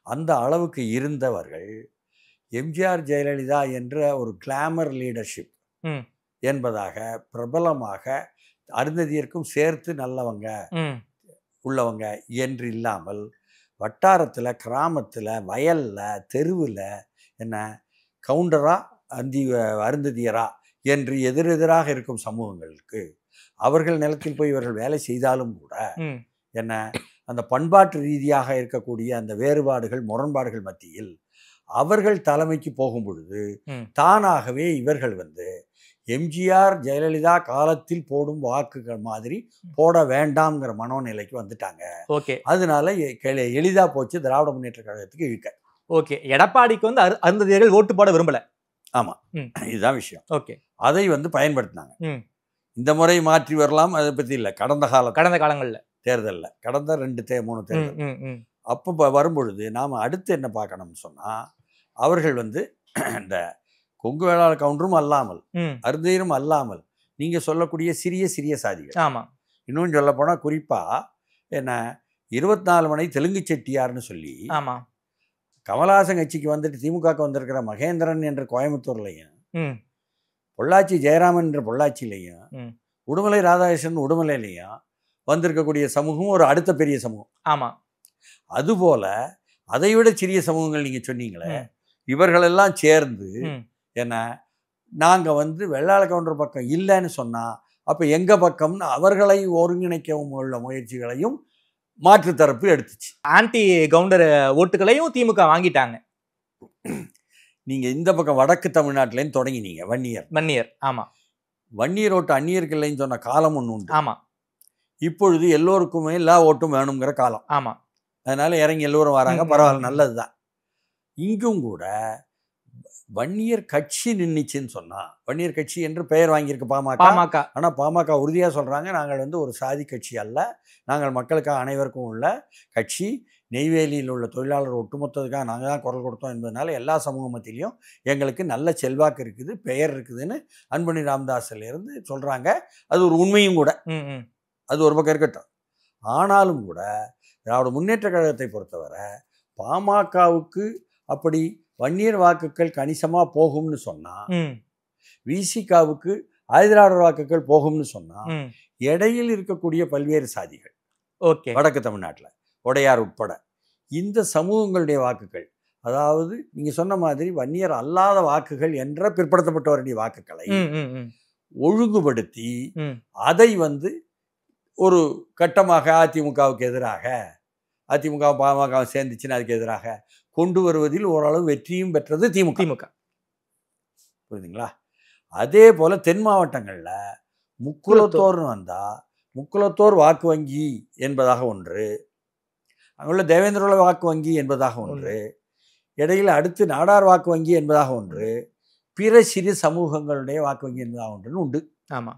Speaker 5: அந்த அளவுக்கு இருந்தவர்கள் எம்ஜிஆர் ஜெயலலிதா என்ற ஒரு கிளாமர் லீடர்ஷிப் என்பதாக பிரபலமாக அருந்ததியருக்கும் சேர்த்து நல்லவங்க உள்ளவங்க என்று இல்லாமல் வட்டாரத்தில், கிராமத்தில், வயலில், தெருவில் என்ன கவுண்டரா அருந்ததியரா என்று எதிரெதிராக இருக்கும் சமூகங்களுக்கு அவர்கள் நிலத்தில் போய் இவர்கள் வேலை செய்தாலும் கூட என்ன அந்த பண்பாட்டு ரீதியாக இருக்கக்கூடிய அந்த வேறுபாடுகள், முரண்பாடுகள் மத்தியில் அவர்கள் தலைமைக்கு போகும் பொழுது தானாகவே இவர்கள் எம்ஜிஆர் ஜெயலலிதா காலத்தில் போடும் வாக்குகள் மாதிரி போட வேண்டாம்ங்கிற மனோநிலைக்கு வந்துட்டாங்க.
Speaker 4: ஓகே.
Speaker 5: அதனால எளிதா போச்சு திராவிட முன்னேற்ற கழகத்துக்கு இழுக்க.
Speaker 4: ஓகே. எடப்பாடிக்கு அருந்ததியர்கள் ஓட்டு போட விரும்பல.
Speaker 5: ஆமா, இதுதான் விஷயம்.
Speaker 4: ஓகே.
Speaker 5: அதை பயன்படுத்தினாங்க. இந்த முறை மாற்றி வரலாம், அதை பத்தி இல்லை. கடந்த காலங்கள்ல தேர்தலில் கடந்த 2-3 தேர்தல் அப்போ வரும்பொழுது நாம் அடுத்து என்ன பார்க்கணும்னு சொன்னா, அவர்கள் இந்த கொங்கு வேளாளர் கவுண்டரும் அல்லாமல், அருந்தையரும் அல்லாமல், நீங்க சொல்லக்கூடிய சிறிய சாதிகள்.
Speaker 4: ஆமா.
Speaker 5: இன்னும் சொல்ல போனா குறிப்பா என்ன 24 மணி தெலுங்கு செட்டியார்னு சொல்லி,
Speaker 4: ஆமா,
Speaker 5: கமலஹாசன் கட்சிக்கு வந்துட்டு திமுகக்கு வந்திருக்கிற மகேந்திரன் என்ற கோயம்புத்தூர்லையும், பொள்ளாச்சி ஜெயராமன் என்ற பொள்ளாச்சியிலையும், உடுமலை ராதாகிருஷ்ணன் உடுமலையிலையும் வந்திருக்கக்கூடிய சமூகம் ஒரு அடுத்த பெரிய சமூகம்.
Speaker 4: ஆமா.
Speaker 5: அதுபோல அதை விட சிறிய சமூகங்கள் நீங்க சொன்னீங்களே, இவர்களெல்லாம் சேர்ந்து என்ன நாங்க வெள்ளாள கவுண்டர் பக்கம் இல்லைன்னு சொன்னா அப்ப எங்க பக்கம்னு அவர்களை ஒருங்கிணைக்கவும் உள்ள முயற்சிகளையும் மாற்று தரப்பு எடுத்துச்சு.
Speaker 4: ஆன்டி கவுண்டர் ஓட்டுகளையும் திமுக வாங்கிட்டாங்க.
Speaker 5: நீங்க இந்த பக்கம் வடக்கு தமிழ்நாட்டிலேருந்து தொடங்கினீங்க. வன்னியர்.
Speaker 4: ஆமா.
Speaker 5: வன்னியர் ஓட்டு அந்நியருக்கு இல்லைன்னு சொன்ன காலம் ஒன்று உண்டு.
Speaker 4: ஆமா.
Speaker 5: இப்பொழுது எல்லோருக்குமே எல்லா ஓட்டும் வேணுங்கிற காலம்.
Speaker 4: ஆமா.
Speaker 5: அதனால இறங்கி எல்லோரும் வராங்க, பரவாயில்ல, நல்லதுதான். இங்கும் கூட வன்னியர் கட்சி நின்றுச்சுன்னு சொன்னா, வன்னியர் கட்சி என்று பெயர் வாங்கியிருக்கு பாமக. ஆனா பாமக உறுதியா சொல்றாங்க, நாங்கள் ஒரு சாதி கட்சி அல்ல, நாங்கள் மக்களுக்காக அனைவருக்கும் உள்ள கட்சி. நெய்வேலியில் உள்ள தொழிலாளர் ஒட்டுமொத்ததுக்காக நாங்கள் தான் குரல் கொடுத்தோம் என்பதனால எல்லா சமூக மத்தியிலையும் எங்களுக்கு நல்ல செல்வாக்கு இருக்குது, பெயர் இருக்குதுன்னு அன்புமணி ராமதாஸ்ல இருந்து சொல்றாங்க. அது ஒரு உண்மையும் கூட. அது ஒரு பக்கம் இருக்கட்டும். ஆனாலும் கூட திராவிட முன்னேற்ற கழகத்தை பொறுத்தவரை பாமகவுக்கு அப்படி வன்னியர் வாக்குகள் கணிசமா போகும்னு சொன்னா, விசிகாவுக்கு ஆதிதிராவிடர் வாக்குகள் போகும்னு சொன்னா, இடையில் இருக்கக்கூடிய பல்வேறு சாதிகள், வடக்கு தமிழ்நாட்டில் உடையார் உட்பட இந்த சமூகங்களுடைய வாக்குகள், அதாவது நீங்க சொன்ன மாதிரி வன்னியர் அல்லாத வாக்குகள் என்ற பிற்படுத்தப்பட்டவருடைய வாக்குகளை ஒழுங்குபடுத்தி அதை ஒரு கட்டமாக அதிமுகவுக்கு எதிராக, அதிமுக பாமக சேர்ந்துச்சுன்னு அதுக்கு எதிராக கொண்டு வருவதில் ஓரளவு வெற்றியும் பெற்றது திமுக. புரியுதுங்களா? அதே போல தென் மாவட்டங்களில் முக்குலத்தோர்னு வந்தா முக்குலத்தோர் வாக்கு வங்கி என்பதாக ஒன்று, அங்குள்ள தேவேந்திரோல வாக்கு வங்கி என்பதாக ஒன்று, இடையில் அடுத்து நாடார் வாக்கு வங்கி என்பதாக ஒன்று, பிற சிறு சமூகங்களுடைய வாக்கு வங்கி என்பதாக ஒன்றுன்னு உண்டு.
Speaker 4: ஆமா.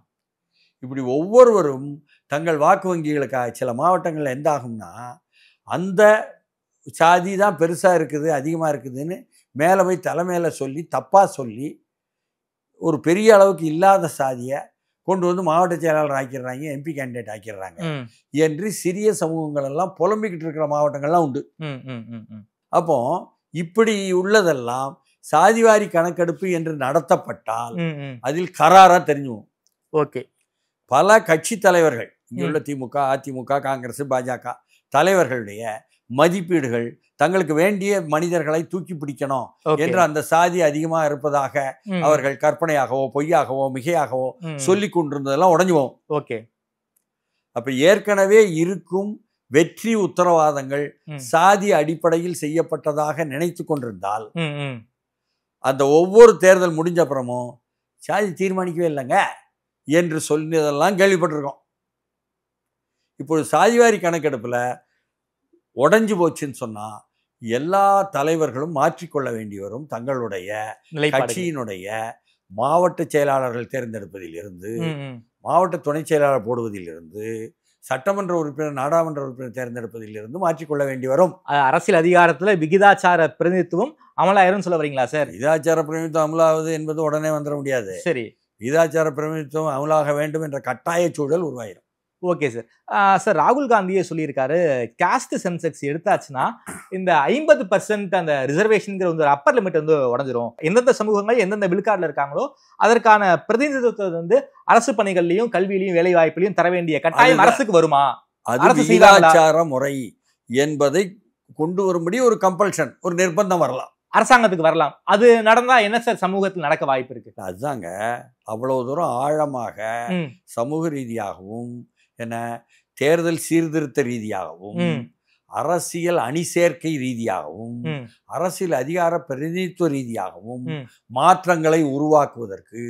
Speaker 5: இப்படி ஒவ்வொருவரும் தங்கள் வாக்கு வங்கிகளுக்காக சில மாவட்டங்களில் எந்த ஆகும்னா, அந்த சாதி தான் பெருசாக இருக்குது, அதிகமாக இருக்குதுன்னு மேலே போய் தலைமையில சொல்லி தப்பாக சொல்லி ஒரு பெரிய அளவுக்கு இல்லாத சாதியை கொண்டு மாவட்ட செயலாளர் ஆக்கிடுறாங்க, எம்பி கேண்டிடேட் ஆக்கிடுறாங்க என்று சிறிய சமூகங்கள் எல்லாம் புலம்பிக்கிட்டு இருக்கிற மாவட்டங்கள்லாம் உண்டு. அப்போ இப்படி உள்ளதெல்லாம் சாதிவாரி கணக்கெடுப்பு என்று நடத்தப்பட்டால் அதில் கராரா தெரிஞ்சுவோம்.
Speaker 4: ஓகே.
Speaker 5: பல கட்சி தலைவர்கள், இங்குள்ள திமுக, அதிமுக, காங்கிரஸ், பாஜக தலைவர்களுடைய மதிப்பீடுகள் தங்களுக்கு வேண்டிய மனிதர்களை தூக்கி பிடிக்கணும் என்று அந்த சாதி அதிகமாக இருப்பதாக அவர்கள் கற்பனையாகவோ பொய்யாகவோ மிகையாகவோ சொல்லி கொண்டிருந்ததெல்லாம் உடஞ்சுவோம்.
Speaker 4: ஓகே.
Speaker 5: அப்ப ஏற்கனவே இருக்கும் வெற்றி உத்தரவாதங்கள் சாதி அடிப்படையில் செய்யப்பட்டதாக நினைத்து கொண்டிருந்தால் அந்த ஒவ்வொரு தேர்தல் முடிஞ்ச அப்புறமும் சாதி தீர்மானிக்கவே இல்லைங்க என்று சொல்லியதெல்லாம் கேள்விப்பட்டிருக்கோம். இப்பொழுது சாதிவாரி கணக்கெடுப்பில் உடஞ்சி போச்சுன்னு சொன்னா எல்லா தலைவர்களும் மாற்றிக்கொள்ள வேண்டி வரும். தங்களுடைய கட்சியினுடைய மாவட்ட செயலாளர்கள் தேர்ந்தெடுப்பதில் இருந்து, மாவட்ட துணை செயலாளர் போடுவதில் இருந்து, சட்டமன்ற உறுப்பினர், நாடாளுமன்ற உறுப்பினர் தேர்ந்தெடுப்பதில் இருந்து மாற்றிக்கொள்ள வேண்டி வரும்.
Speaker 4: அரசியல் அதிகாரத்துல விகிதாச்சார பிரதிநிதித்துவம் அமலாயிரும் சொல்ல வரீங்களா சார்?
Speaker 5: விகிதாச்சார பிரதிநிதித்துவம் அமலாவது என்பது உடனே வந்துட முடியாது.
Speaker 4: சரி.
Speaker 5: விகிதாச்சார பிரதிநிதித்துவம் அமலாக வேண்டும் என்ற கட்டாய சூழல் உருவாயிரும்.
Speaker 4: Okay sir. சார் ராகுல் காந்தியே சொல்லியிருக்காரு, காஸ்ட் சென்செக்ஸ் எடுத்தாச்சுன்னா இந்த 50% அந்த ரிசர்வேஷன்ங்கிற வந்து ஒரு அப்பர் லிமிட் வந்து உடஞ்சிரும். எந்தெந்த சமூகங்கள் எந்தெந்த விழுக்காடுல இருக்காங்களோ அதற்கான பிரதிநிதித்துவத்தை வந்து அரசு பணிகள்லையும் கல்வியிலையும் வேலை வாய்ப்புலையும் தர வேண்டிய கட்டாயம் அரசுக்கு வருமா?
Speaker 5: அது விகிதாச்சார முறை என்பதை கொண்டு வரும்படி ஒரு கம்பல்ஷன், ஒரு நிர்பந்தம் வரலாம்,
Speaker 4: அரசாங்கத்துக்கு வரலாம். அது நடந்தா என்ன சார் சமூகத்தில் நடக்க வாய்ப்பு இருக்கு?
Speaker 5: அதுதாங்க அவ்வளவு தூரம் ஆழமாக சமூக ரீதியாகவும் என்ன தேர்தல் சீர்திருத்த ரீதியாகவும் அரசியல் அணி சேர்க்கை ரீதியாகவும் அரசியல் அதிகார பிரதிநிதித்துவ ரீதியாகவும் மாற்றங்களை உருவாக்குவதற்கு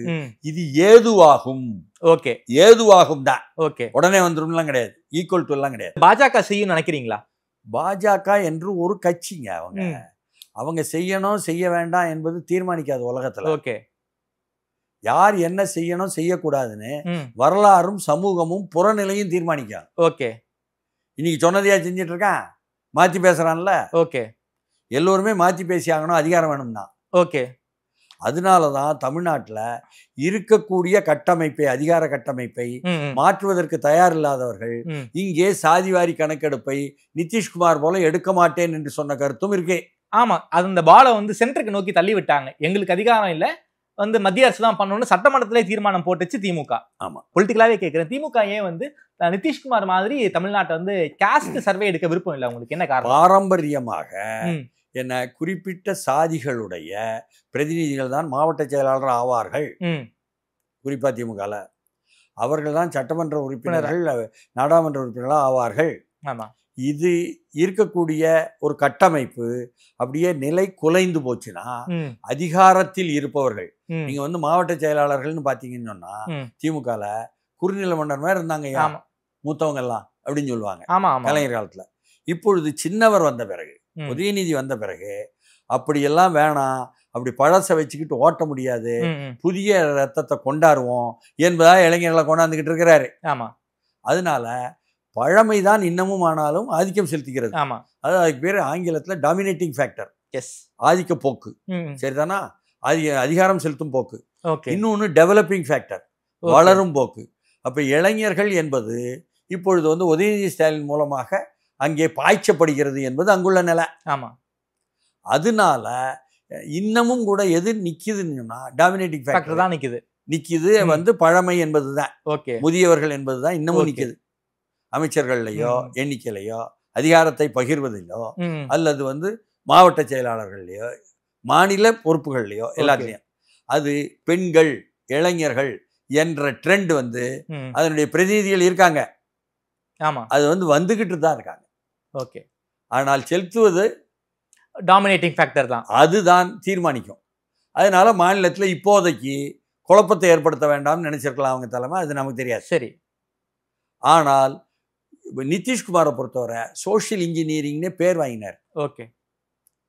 Speaker 5: இது ஏதுவாகும்.
Speaker 4: ஓகே,
Speaker 5: ஏதுவாகும் தான்.
Speaker 4: ஓகே,
Speaker 5: உடனே வந்துரும்லாம் கிடையாது, ஈக்குவல் டு எல்லாம் கிடையாது.
Speaker 4: பாஜக செய்யும் நினைக்கிறீங்களா?
Speaker 5: பாஜக என்று ஒரு கட்சிங்க, அவங்க செய்யணும் செய்ய வேண்டாம் என்பது தீர்மானிக்காது உலகத்துல.
Speaker 4: ஓகே,
Speaker 5: யார் என்ன செய்யணும் செய்யக்கூடாதுன்னு வரலாறும் சமூகமும் புறநிலையும் தீர்மானிக்காது.
Speaker 4: ஓகே,
Speaker 5: இன்னைக்கு சொன்னதையா செஞ்சிட்டு இருக்கான், மாத்தி பேசுறான்ல.
Speaker 4: ஓகே,
Speaker 5: எல்லோருமே மாத்தி பேசி ஆகணும், அதிகாரம் வேணும்னா.
Speaker 4: ஓகே,
Speaker 5: அதனாலதான் தமிழ்நாட்டில் இருக்கக்கூடிய கட்டமைப்பை, அதிகார கட்டமைப்பை மாற்றுவதற்கு தயார் இல்லாதவர்கள் இங்கே சாதிவாரி கணக்கெடுப்பை நிதிஷ்குமார் போல எடுக்க மாட்டேன் என்று சொன்ன கருத்தும் இருக்கே.
Speaker 4: ஆமா, அது அந்த பாலை வந்து சென்டருக்கு நோக்கி தள்ளி விட்டாங்க. எங்களுக்கு அதிகாரம் இல்ல, வந்து மத்திய அரசு தான் பண்ணணும்னு சட்டமன்றத்திலே தீர்மானம் போட்டுச்சு திமுக.
Speaker 5: ஆமா,
Speaker 4: பொலிட்டிக்கலாவே கேட்கிறேன், திமுக ஏன் வந்து நிதிஷ்குமார் மாதிரி தமிழ்நாட்டை வந்து காஸ்ட் சர்வே எடுக்க விருப்பம் இல்லை? உங்களுக்கு என்ன காரணம்?
Speaker 5: பாரம்பரியமாக என்ன குறிப்பிட்ட சாதிகளுடைய பிரதிநிதிகள் தான் மாவட்ட செயலாளர் ஆவார்கள். குறிப்பா திமுகல அவர்கள் தான் சட்டமன்ற உறுப்பினர்கள், நாடாளுமன்ற உறுப்பினர்களாக ஆவார்கள்.
Speaker 4: ஆமா,
Speaker 5: இது இருக்கக்கூடிய ஒரு கட்டமைப்பு அப்படியே நிலை குலைந்து போச்சுன்னா அதிகாரத்தில் இருப்பவர்கள், நீங்க வந்து மாவட்ட செயலாளர்கள்னு பாத்தீங்கன்னு சொன்னா திமுகல குறுநில மன்னர் மாதிரி இருந்தாங்க மூத்தவங்க எல்லாம் அப்படின்னு சொல்லுவாங்க கலைஞர் காலத்துல. இப்பொழுது சின்னவர் வந்த பிறகு, உதயநிதி வந்த பிறகு அப்படியெல்லாம் வேணாம், அப்படி பழசை வச்சுக்கிட்டு ஓட்ட முடியாது, புதிய ரத்தத்தை கொண்டாடுவோம் என்பதா இளைஞர்களை கொண்டாந்துகிட்டு இருக்கிறாரு.
Speaker 4: ஆமா, அதனால
Speaker 5: பழமைதான் இன்னமும் ஆனாலும் ஆதிக்கம் செலுத்துகிறது.
Speaker 4: ஆமா,
Speaker 5: அதாவது அதுக்கு பேர் ஆங்கிலத்துல டாமினேட்டிங் ஃபேக்டர்.
Speaker 4: எஸ்,
Speaker 5: ஆதிக்க போக்கு. சரிதானா? அதிகாரம் செலுத்தும் போக்கு.
Speaker 4: ஓகே,
Speaker 5: இன்னொன்னு டெவலப்பிங் ஃபேக்டர், வளரும் போக்கு. அப்ப இளைஞர்கள் என்பது இப்பொழுது வந்து உதயநிதி ஸ்டாலின் மூலமாக அங்கே பாய்ச்சப்படுகிறது என்பது அங்குள்ள நிலை.
Speaker 4: ஆமா,
Speaker 5: அதனால இன்னமும் கூட எது நிக்குதுன்னா டாமினேட்டிங் ஃபேக்டர் தான் நிக்குது. வந்து பழமை என்பதுதான், முதியவர்கள் என்பதுதான் இன்னமும் நிக்குது. அமைச்சர்கள்லையோ எண்ணிக்கையிலையோ அதிகாரத்தை பகிர்வதிலோ அல்லது வந்து மாவட்ட செயலாளர்கள்லையோ மாநில பொறுப்புகள்லையோ எல்லாத்துலயும் அது பெண்கள் இளைஞர்கள் என்ற ட்ரெண்ட் வந்து அதனுடைய பிரதிநிதிகள் இருக்காங்க.
Speaker 4: ஆமா,
Speaker 5: அது வந்து வந்துகிட்டு தான் இருக்காங்க.
Speaker 4: ஓகே,
Speaker 5: ஆனால் செலுத்துவது
Speaker 4: டாமினேட்டிங் ஃபேக்டர் தான்,
Speaker 5: அதுதான் தீர்மானிக்கும். அதனால மாநிலத்துல இப்போதைக்கு குழப்பத்தை ஏற்படுத்த வேண்டாம்னு நினைச்சிருக்கலாம் அவங்க தலைமை, அது நமக்கு தெரியாது.
Speaker 4: சரி,
Speaker 5: ஆனால் நிதிஷ்குமாரை பொறுத்தவரை சோசியல் இன்ஜினியரிங்னே பேர் வாங்கினார்.
Speaker 4: ஓகே,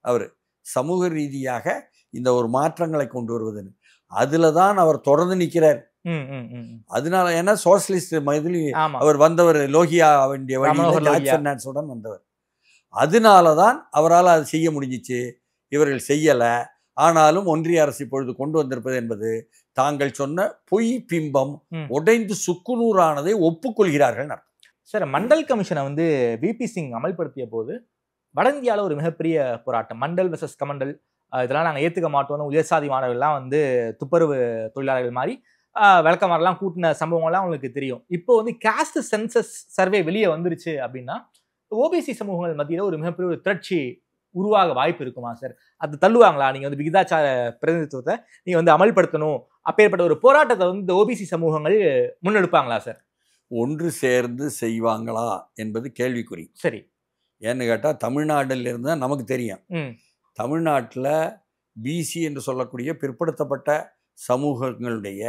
Speaker 5: அவர் சமூக ரீதியாக இந்த ஒரு மாற்றங்களை கொண்டு வருவதுன்னு அதுல தான் அவர் தொடர்ந்து நிற்கிறார். அதனால ஏன்னா சோசியலிஸ்ட் அவர் வந்தவர், லோகியா வேண்டிய வழியுடன் வந்தவர். அதனாலதான் அவரால் அது செய்ய முடிஞ்சிச்சு, இவர்கள் செய்யல. ஆனாலும் ஒன்றிய அரசு இப்பொழுது கொண்டு வந்திருப்பது என்பது தாங்கள் சொன்ன பொய் பிம்பம் உடைந்து சுக்குநூறானதை ஒப்புக்கொள்கிறார்கள்.
Speaker 4: சார், மண்டல் கமிஷனை வந்து விபி சிங் அமல்படுத்திய போது வட இந்தியாவில் ஒரு மிகப்பெரிய போராட்டம், மண்டல் வெர்சஸ் கமண்டல், இதெல்லாம் நாங்கள் ஏற்றுக்க மாட்டோம்னு உயர்சாதி மாணவர்கள்லாம் வந்து துப்புரவு தொழிலாளர்கள் மாதிரி விளக்கமாரெல்லாம் கூட்டின சம்பவங்கள்லாம் உங்களுக்கு தெரியும். இப்போ வந்து காஸ்ட் சென்சஸ் சர்வே வெளியே வந்துருச்சு அப்படின்னா ஓபிசி சமூகங்கள் மத்தியில் ஒரு மிகப்பெரிய ஒரு திரட்சி உருவாக வாய்ப்பு இருக்குமா சார்? அது தள்ளுவாங்களா? நீங்கள் வந்து விகிதாச்சார பிரதிநிதித்துவத்தை நீங்கள் வந்து அமல்படுத்தணும், அப்பேற்பட்ட ஒரு போராட்டத்தை வந்து ஓபிசி சமூகங்கள் முன்னெடுப்பாங்களா சார்?
Speaker 5: ஒன்று சேர்ந்து செய்வாங்களா என்பது கேள்விக்குறி.
Speaker 4: சரி,
Speaker 5: ஏன்னு கேட்டால் தமிழ்நாட்டில் இருந்து நமக்கு தெரியும், தமிழ்நாட்டில் பிசி என்று சொல்லக்கூடிய பிற்படுத்தப்பட்ட சமூகங்களுடைய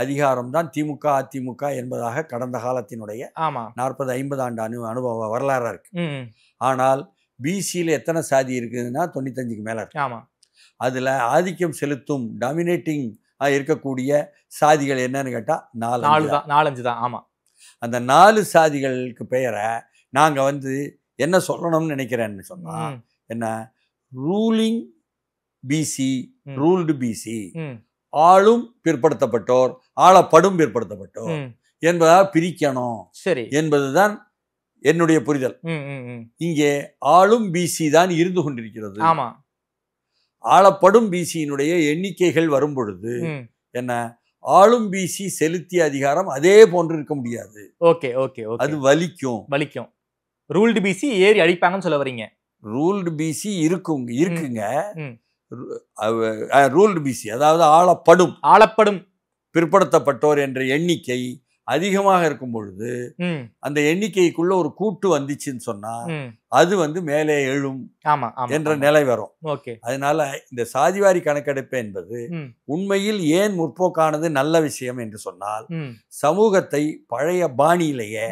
Speaker 5: அதிகாரம் தான் திமுக அதிமுக என்பதாக கடந்த காலத்தினுடைய 40-50 ஆண்டு அனுபவ வரலாறா இருக்கு. ஆனால் பிசியில் எத்தனை சாதி இருக்குதுன்னா 95க்கு மேல இருக்கு. அதுல ஆதிக்கம் செலுத்தும் டாமினேட்டிங் இருக்கக்கூடிய சாதிகள் என்னன்னு கேட்டா
Speaker 4: 4-5 தான். ஆமா,
Speaker 5: அந்த 4 சாதிகளுக்கு பெயரை நாங்க வந்து என்ன சொல்லணும்னு நினைக்கிறேன்னு சொன்னா என்ன, ரூலிங் பிசி, ரூல்டு பிசி, ஆளும் பிற்படுத்தப்பட்டோர், ஆளப்படும் பிற்படுத்தப்பட்டோர் என்பதாக பிரிக்கணும்.
Speaker 4: சரி
Speaker 5: என்பதுதான் என்னுடைய புரிதல். இங்கே ஆளும் பிசி தான் இருந்து கொண்டிருக்கிறது.
Speaker 4: ஆமா.
Speaker 5: ஆளப்படும் பிசியினுடைய எண்ணிக்கைகள் வரும் பொழுது என்ன, ஆளும் பிசி செலுத்திய அதிகாரம் அதே போன்று இருக்க முடியாது.
Speaker 4: ஓகே ஓகே,
Speaker 5: அது வலிக்கும்.
Speaker 4: ரூல்டு பிசி ஏறி அடிப்பாங்கன்னு சொல்ல வரீங்க.
Speaker 5: ரூல்டு பிசி இருக்குங்க. ரூல்டு பிசி அதாவது ஆளப்படும் பிற்படுத்தப்பட்டோர் என்ற எண்ணிக்கை அதிகமாக இருக்கும் பொழுது அந்த எண்ணிக்கைக்குள்ள ஒரு கூட்டு வந்துச்சுன்னு சொன்னா அது மேலே எழும் என்ற நிலை வரும். அதனால இந்த சாதிவாரி கணக்கெடுப்பு என்பது உண்மையில் ஏன் முற்போக்கானது நல்ல விஷயம் என்று சொன்னால், சமூகத்தை பழைய பாணியிலேயே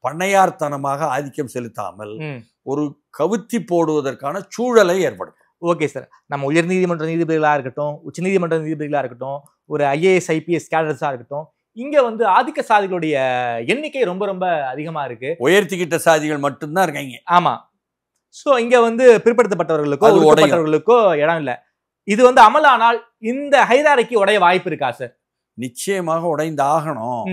Speaker 5: பண்ணையார்த்தனமாக ஆதிக்கம் செலுத்தாமல் ஒரு கவுத்தி போடுவதற்கான சூழலை ஏற்படும்.
Speaker 4: ஓகே சார், நம்ம உயர் நீதிமன்ற நீதிபதிகளாக இருக்கட்டும், உச்ச நீதிமன்ற நீதிபதிகளாக இருக்கட்டும், ஒரு ஐஏஎஸ் ஐபிஎஸ் கேடர்ஸாக இருக்கட்டும், இங்க ஆதிக்க சாதிகளுடைய எண்ணிக்கை ரொம்ப ரொம்ப அதிகமா இருக்கு.
Speaker 5: உயர்த்திக்கிட்ட சாதிகள் மட்டும்தான் இருக்காங்க.
Speaker 4: ஆமா. சோ இங்க பிற்படுத்தப்பட்டவர்களுக்கோ இடம் இல்ல. இது அமலானால் இந்த ஹைரார்கி உடைய வாய்ப்பு இருக்கா சார்?
Speaker 5: நிச்சயமாக உடைந்து ஆகணும்.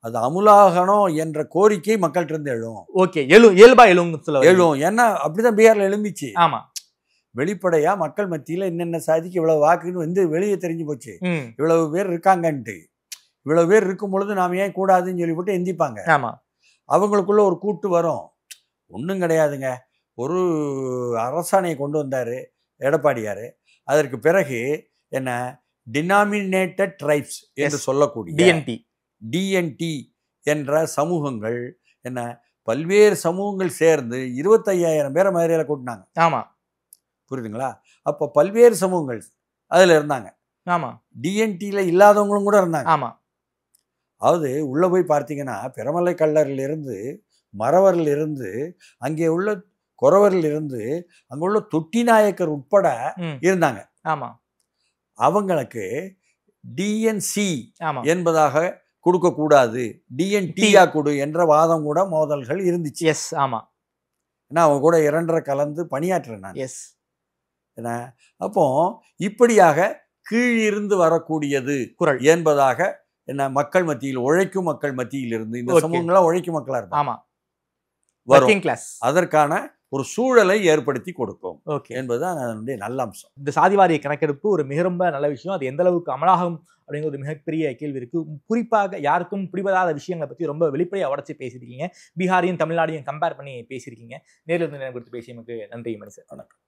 Speaker 5: அது அமுலாகணும் என்ற கோரிக்கை மக்கள்கிட்ட இருந்து எழும்.
Speaker 4: ஓகே, இயல்பா எழும்.
Speaker 5: ஏன்னா அப்படிதான் பீகார்ல எழும்பிச்சு.
Speaker 4: ஆமா.
Speaker 5: வெளிப்படையா மக்கள் மத்தியில என்னென்ன சாதிக்கு இவ்வளவு வாக்குன்னு வெளியே தெரிஞ்சு போச்சு. இவ்வளவு பேர் இருக்காங்கன்ட்டு. இவ்வளவு பேர் இருக்கும் பொழுது நாம ஏன் கூடாதுன்னு சொல்லிவிட்டு எந்திப்பாங்க.
Speaker 4: ஆமா.
Speaker 5: அவங்களுக்குள்ள ஒரு கூட்டு வரும். ஒன்றும் கிடையாதுங்க, ஒரு அரசாணையை கொண்டு வந்தாரு எடப்பாடியாரு. அதற்கு பிறகு என்ன, டினாமினேட்டட் ட்ரைப்ஸ் என்று சொல்லக்கூடிய டிஎன்டி என்ற சமூகங்கள் என்ன, பல்வேறு சமூகங்கள் சேர்ந்து 25,000 பேரை மதுரையில் கூட்டினாங்க.
Speaker 4: ஆமா,
Speaker 5: புரியுதுங்களா? அப்போ பல்வேறு சமூகங்கள் அதுல இருந்தாங்க.
Speaker 4: ஆமா.
Speaker 5: டிஎன்டியில் இல்லாதவங்களும் கூட இருந்தாங்க.
Speaker 4: ஆமா.
Speaker 5: அதாவது உள்ள போய் பார்த்தீங்கன்னா பெருமலை கல்லரிலிருந்து, மறவரிலிருந்து, அங்கே உள்ள குறவரிலிருந்து, அங்கே உள்ள தொட்டி நாயக்கர் உட்பட இருந்தாங்க.
Speaker 4: ஆமா.
Speaker 5: அவங்களுக்கு டிஎன்சி என்பதாக கொடுக்கக்கூடாது, டிஎன்டியா கொடு என்ற வாதம் கூட மோதல்கள் இருந்துச்சு.
Speaker 4: எஸ். ஆமா.
Speaker 5: ஏன்னா அவங்க கூட 2.5 கலந்து பணியாற்றுறேன் நான்.
Speaker 4: எஸ்.
Speaker 5: ஏன்னா அப்போ இப்படியாக கீழிருந்து வரக்கூடியது குரல் என்பதாக என்ன, மக்கள் மத்தியில், உழைக்கும் மக்கள் மத்தியில் இருந்து, இந்த சமூகங்களாம் உழைக்கும் மக்களா இருப்பாங்க. வரும். அதற்கான ஒரு சூழலை ஏற்படுத்தி கொடுக்கும் என்பதுதான் அதனுடைய நல்ல அம்சம்.
Speaker 4: இந்த சாதிவாரிய கணக்கெடுப்பு ஒரு மிக ரொம்ப நல்ல விஷயம். அது எந்த அளவுக்கு அமலாகும் அப்படிங்கிற ஒரு மிகப்பெரிய கேள்வி இருக்கு. குறிப்பாக யாருக்கும் பிடிபடாத விஷயங்களை பற்றி ரொம்ப வெளிப்படையாக உடச்சி பேசியிருக்கீங்க. பீகாரையும் தமிழ்நாடையும் கம்பேர் பண்ணி பேசியிருக்கீங்க. நேரில் இருந்து நேரம் கொடுத்து பேசியமைக்கு நன்றி மணி சார்.
Speaker 5: வணக்கம்.